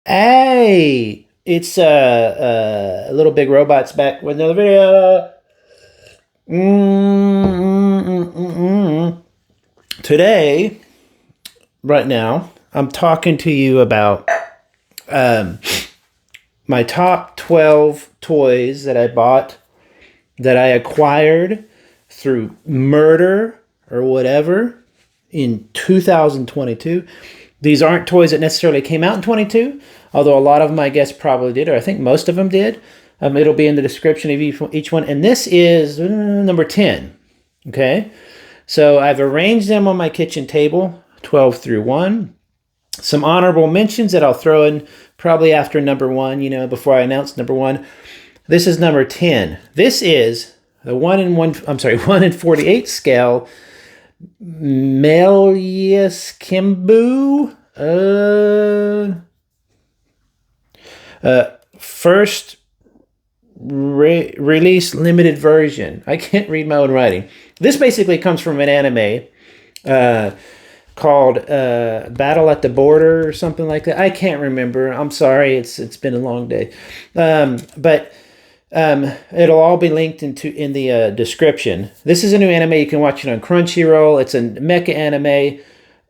Hey, it's Little Big Robots back with another video. Today, right now, I'm talking to you about um, my top 12 toys that I bought, that I acquired through murder or whatever in 2022. These aren't toys that necessarily came out in 22, although a lot of them I guess probably did, or I think most of them did. It'll be in the description of each one. And this is number 10. Okay. So I've arranged them on my kitchen table, 12 through 1. Some honorable mentions that I'll throw in probably after number 1, before I announce number 1. This is number 10. This is the 1 in 48 scale Melius Kenbu first release limited version. I can't read my own writing. This basically comes from an anime called Battle at the Border or something like that. I can't remember. I'm sorry. It's been a long day. But it'll all be linked in the description. This is a new anime. You can watch it on Crunchyroll. It's a mecha anime.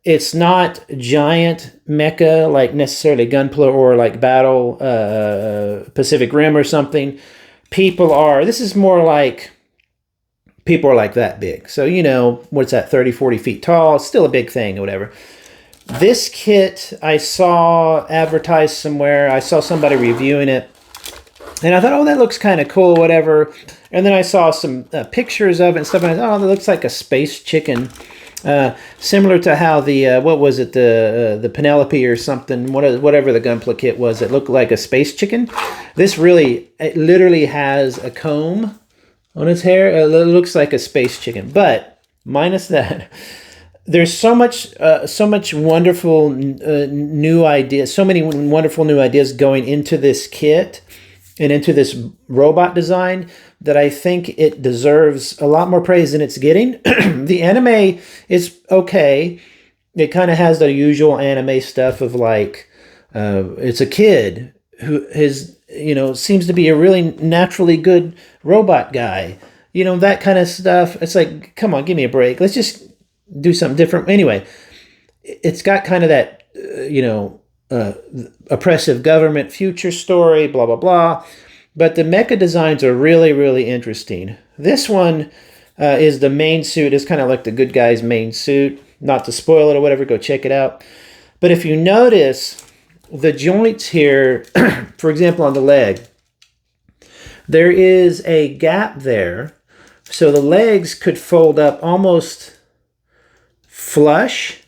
It's not giant mecha like necessarily Gunpla or like Battle Pacific Rim or something. This is more like people are like that big. So, what's that, 30, 40 feet tall? It's still a big thing or whatever. This kit I saw advertised somewhere. I saw somebody reviewing it. And I thought, oh, that looks kind of cool, whatever. And then I saw some pictures of it and stuff. And I thought, oh, that looks like a space chicken. Similar to how the Penelope or something, whatever the Gunpla kit was, it looked like a space chicken. It literally has a comb on its hair. It looks like a space chicken. But minus that, there's so much wonderful new ideas, so many wonderful new ideas going into this kit and into this robot design that I think it deserves a lot more praise than it's getting. The anime is okay. It kind of has the usual anime stuff of like, it's a kid who seems to be a really naturally good robot guy. That kind of stuff. It's like, come on, give me a break. Let's just do something different. Anyway, it's got kind of that, oppressive government future story, blah, blah, blah. But the mecha designs are really, really interesting. This one is the main suit. It's kind of like the good guy's main suit. Not to spoil it or whatever, go check it out. But if you notice, the joints here, for example, on the leg, there is a gap there. So the legs could fold up almost flush.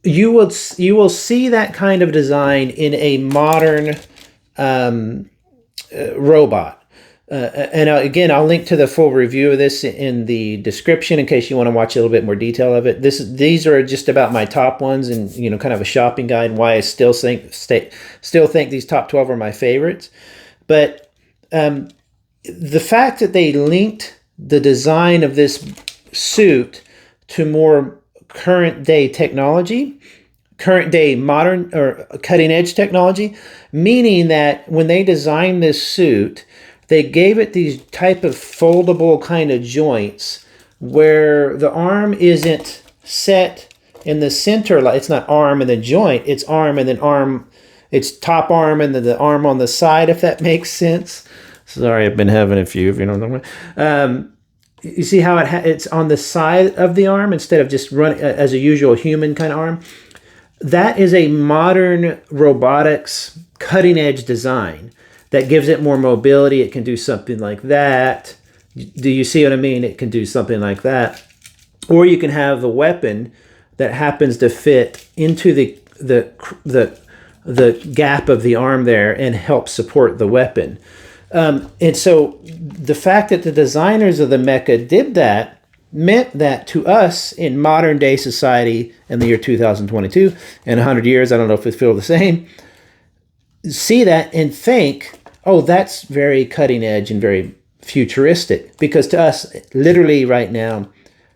You will see that kind of design in a modern robot. And again, I'll link to the full review of this in the description in case you want to watch a little bit more detail of it. These are just about my top ones and kind of a shopping guide and why I still think these top 12 are my favorites. But the fact that they linked the design of this suit to more current day technology, current day modern or cutting edge technology, meaning that when they designed this suit, they gave it these type of foldable kind of joints where the arm isn't set in the center. It's not arm and then joint, it's arm and then arm, it's top arm and then the arm on the side, if that makes sense. Sorry, I've been having a few, if you know what I'm talking about. You see how it's on the side of the arm instead of just running as a usual human kind of arm? That is a modern robotics cutting edge design that gives it more mobility. It can do something like that. Do you see what I mean? It can do something like that. Or you can have a weapon that happens to fit into the gap of the arm there and help support the weapon. And so the fact that the designers of the mecha did that meant that to us in modern day society in the year 2022, in 100 years, I don't know if it feels the same, see that and think, oh, that's very cutting edge and very futuristic. Because to us, literally right now,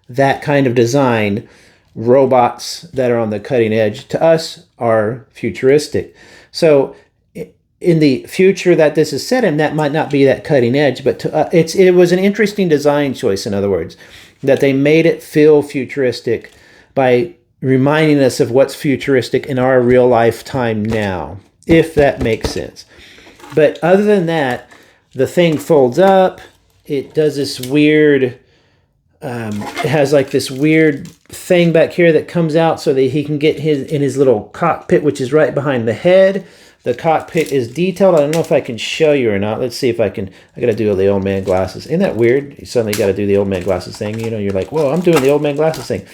that kind of design, robots that are on the cutting edge, to us are futuristic. So in the future that this is set in, that might not be that cutting edge, but it was an interesting design choice, in other words, that they made it feel futuristic by reminding us of what's futuristic in our real lifetime now, if that makes sense. But other than that, the thing folds up. It does this weird, it has like this weird thing back here that comes out so that he can get in his little cockpit, which is right behind the head. The cockpit is detailed. I don't know if I can show you or not. Let's see if I can. I got to do the old man glasses. Isn't that weird? You suddenly got to do the old man glasses thing. You know, you're like, whoa, I'm doing the old man glasses thing.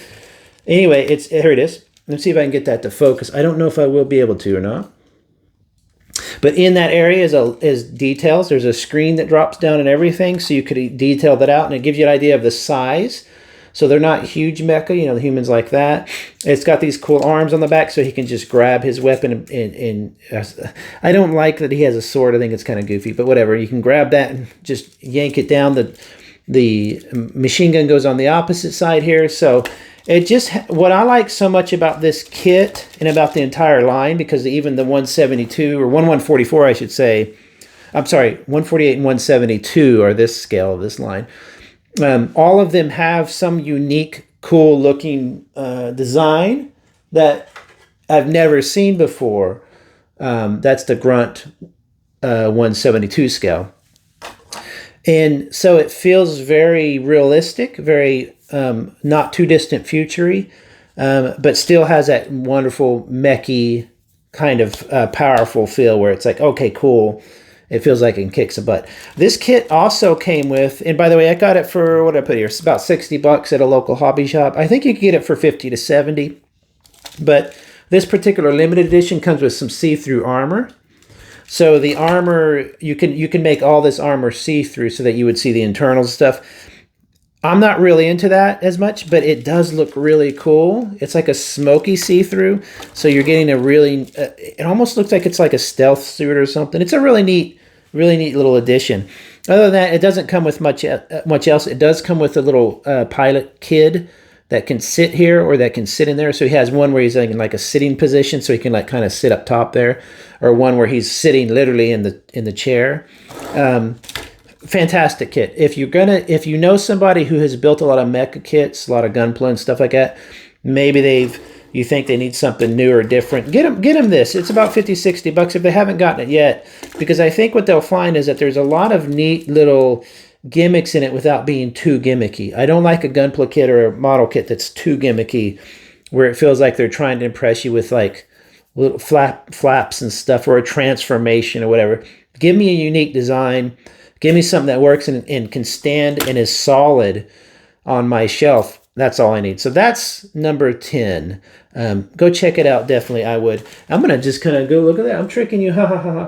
Anyway, here it is. Let's see if I can get that to focus. I don't know if I will be able to or not. But in that area is details. There's a screen that drops down and everything, so you could detail that out, and it gives you an idea of the size. So they're not huge mecha, you know, the humans like that. It's got these cool arms on the back, so he can just grab his weapon. I don't like that he has a sword. I think it's kind of goofy, but whatever. You can grab that and just yank it down. The machine gun goes on the opposite side here. So it just, what I like so much about this kit and about the entire line, because even the 172 or 1144, I should say, I'm sorry, 148 and 172 are this scale of this line. All of them have some unique, cool looking design that I've never seen before. That's the Grunt 172 scale. And so it feels very realistic, very not too distant future-y, but still has that wonderful mechy kind of powerful feel where it's like, okay, cool. It feels like it can kick some butt. This kit also came with, and by the way, I got it for, what did I put here? It's about $60 at a local hobby shop. I think you can get it for 50 to 70. But this particular limited edition comes with some see-through armor. So the armor, you can make all this armor see-through so that you would see the internals stuff. I'm not really into that as much, but it does look really cool. It's like a smoky see-through, so you're getting a really, it almost looks like it's like a stealth suit or something. It's a really neat little addition. Other than that, it doesn't come with much else. It does come with a little pilot kid that can sit here or that can sit in there. So he has one where he's in like a sitting position, so he can like kind of sit up top there, or one where he's sitting literally in the chair. Fantastic kit. If you know somebody who has built a lot of mecha kits, a lot of Gunpla and stuff like that, maybe you think they need something new or different, get them this. It's about $50-$60 if they haven't gotten it yet, because I think what they'll find is that there's a lot of neat little gimmicks in it without being too gimmicky. I don't like a Gunpla kit or a model kit that's too gimmicky, where it feels like they're trying to impress you with like little flaps and stuff, or a transformation or whatever. Give me a unique design. Give me something that works and can stand and is solid on my shelf. That's all I need. So that's number 10. Go check it out. Definitely, I would. I'm going to just kind of go look at that. I'm tricking you. Ha, ha, ha, ha.